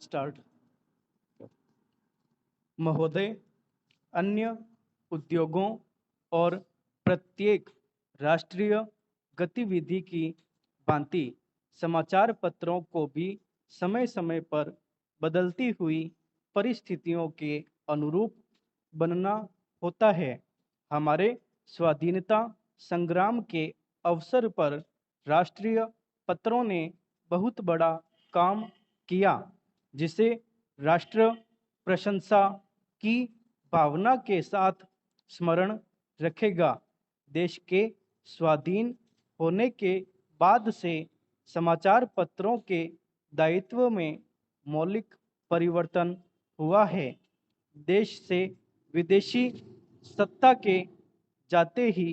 Start. महोदय, अन्य उद्योगों और प्रत्येक राष्ट्रीय गतिविधि की भांति समाचार पत्रों को भी समय समय पर बदलती हुई परिस्थितियों के अनुरूप बनना होता है। हमारे स्वाधीनता संग्राम के अवसर पर राष्ट्रीय पत्रों ने बहुत बड़ा काम किया, जिसे राष्ट्र प्रशंसा की भावना के साथ स्मरण रखेगा। देश के स्वाधीन होने के बाद से समाचार पत्रों के दायित्व में मौलिक परिवर्तन हुआ है। देश से विदेशी सत्ता के जाते ही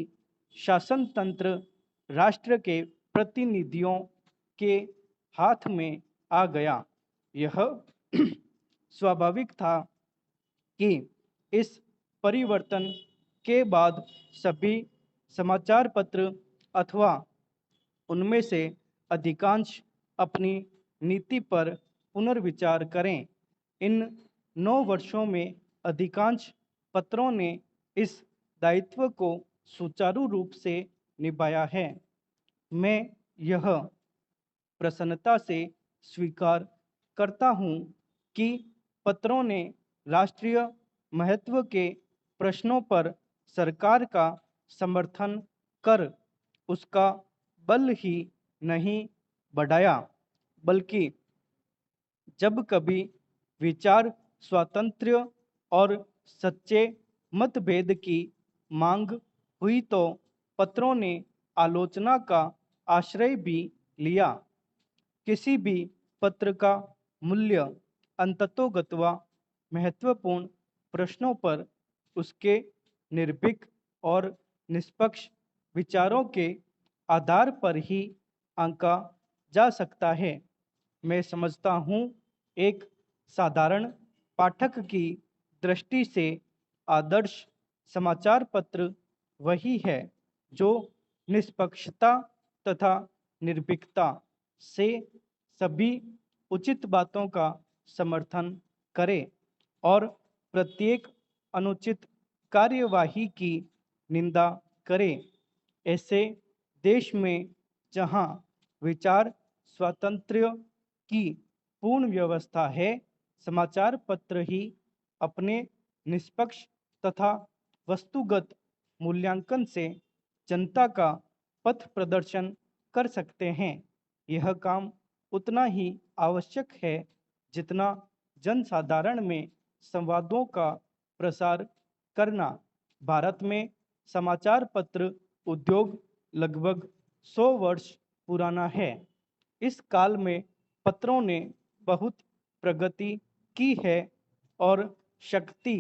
शासन तंत्र राष्ट्र के प्रतिनिधियों के हाथ में आ गया। यह स्वाभाविक था कि इस परिवर्तन के बाद सभी समाचार पत्र अथवा उनमें से अधिकांश अपनी नीति पर पुनर्विचार करें। इन 9 वर्षों में अधिकांश पत्रों ने इस दायित्व को सुचारू रूप से निभाया है। मैं यह प्रसन्नता से स्वीकार करता हूँ कि पत्रों ने राष्ट्रीय महत्व के प्रश्नों पर सरकार का समर्थन कर उसका बल ही नहीं बढ़ाया, बल्कि जब कभी विचार स्वातंत्र्य और सच्चे मतभेद की मांग हुई तो पत्रों ने आलोचना का आश्रय भी लिया। किसी भी पत्र का मूल्य अंततोगत्वा महत्वपूर्ण प्रश्नों पर उसके निर्भीक और निष्पक्ष विचारों के आधार पर ही आंका जा सकता है। मैं समझता हूँ, एक साधारण पाठक की दृष्टि से आदर्श समाचार पत्र वही है जो निष्पक्षता तथा निर्भीकता से सभी उचित बातों का समर्थन करे और प्रत्येक अनुचित कार्यवाही की निंदा करे। ऐसे देश में जहाँ विचार स्वातंत्र्य की पूर्ण व्यवस्था है, समाचार पत्र ही अपने निष्पक्ष तथा वस्तुगत मूल्यांकन से जनता का पथ प्रदर्शन कर सकते हैं। यह काम उतना ही आवश्यक है जितना जनसाधारण में संवादों का प्रसार करना। भारत में समाचार पत्र उद्योग लगभग 100 वर्ष पुराना है। इस काल में पत्रों ने बहुत प्रगति की है और शक्ति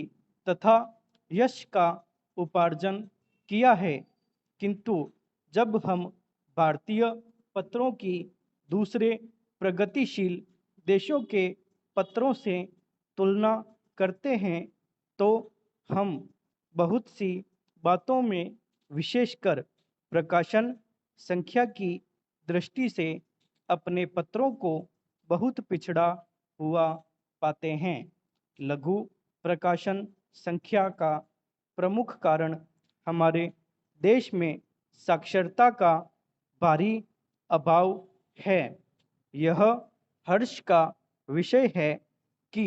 तथा यश का उपार्जन किया है, किंतु जब हम भारतीय पत्रों की दूसरे प्रगतिशील देशों के पत्रों से तुलना करते हैं तो हम बहुत सी बातों में, विशेषकर प्रकाशन संख्या की दृष्टि से, अपने पत्रों को बहुत पिछड़ा हुआ पाते हैं। लघु प्रकाशन संख्या का प्रमुख कारण हमारे देश में साक्षरता का भारी अभाव है। यह हर्ष का विषय है कि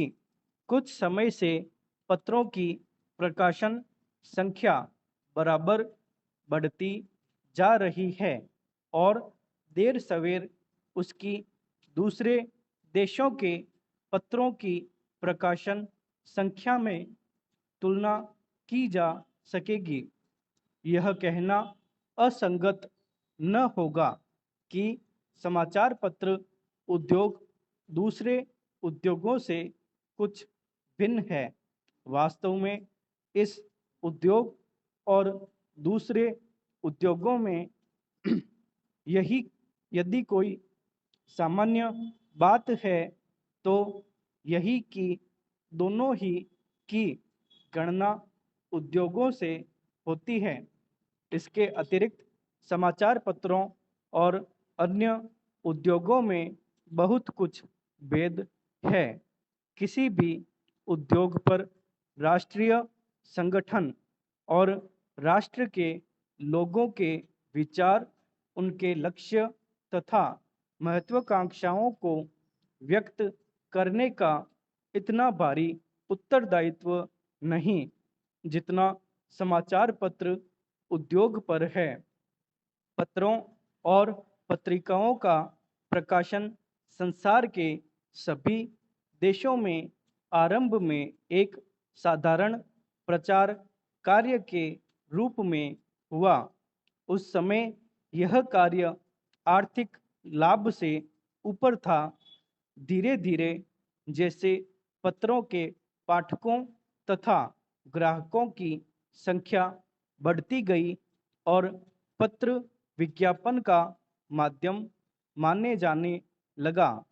कुछ समय से पत्रों की प्रकाशन संख्या बराबर बढ़ती जा रही है और देर सवेर उसकी दूसरे देशों के पत्रों की प्रकाशन संख्या में तुलना की जा सकेगी। यह कहना असंगत न होगा कि समाचार पत्र उद्योग दूसरे उद्योगों से कुछ भिन्न है। वास्तव में इस उद्योग और दूसरे उद्योगों में यही यदि कोई सामान्य बात है तो यही कि दोनों ही की गणना उद्योगों से होती है। इसके अतिरिक्त समाचार पत्रों और अन्य उद्योगों में बहुत कुछ भेद है। किसी भी उद्योग पर राष्ट्रीय संगठन और राष्ट्र के लोगों के विचार, उनके लक्ष्य तथा महत्वाकांक्षाओं को व्यक्त करने का इतना भारी उत्तरदायित्व नहीं जितना समाचार पत्र उद्योग पर है। पत्रों और पत्रिकाओं का प्रकाशन संसार के सभी देशों में आरंभ में एक साधारण प्रचार कार्य के रूप में हुआ। उस समय यह कार्य आर्थिक लाभ से ऊपर था। धीरे धीरे जैसे पत्रों के पाठकों तथा ग्राहकों की संख्या बढ़ती गई और पत्र विज्ञापन का माध्यम माने जाने लगा,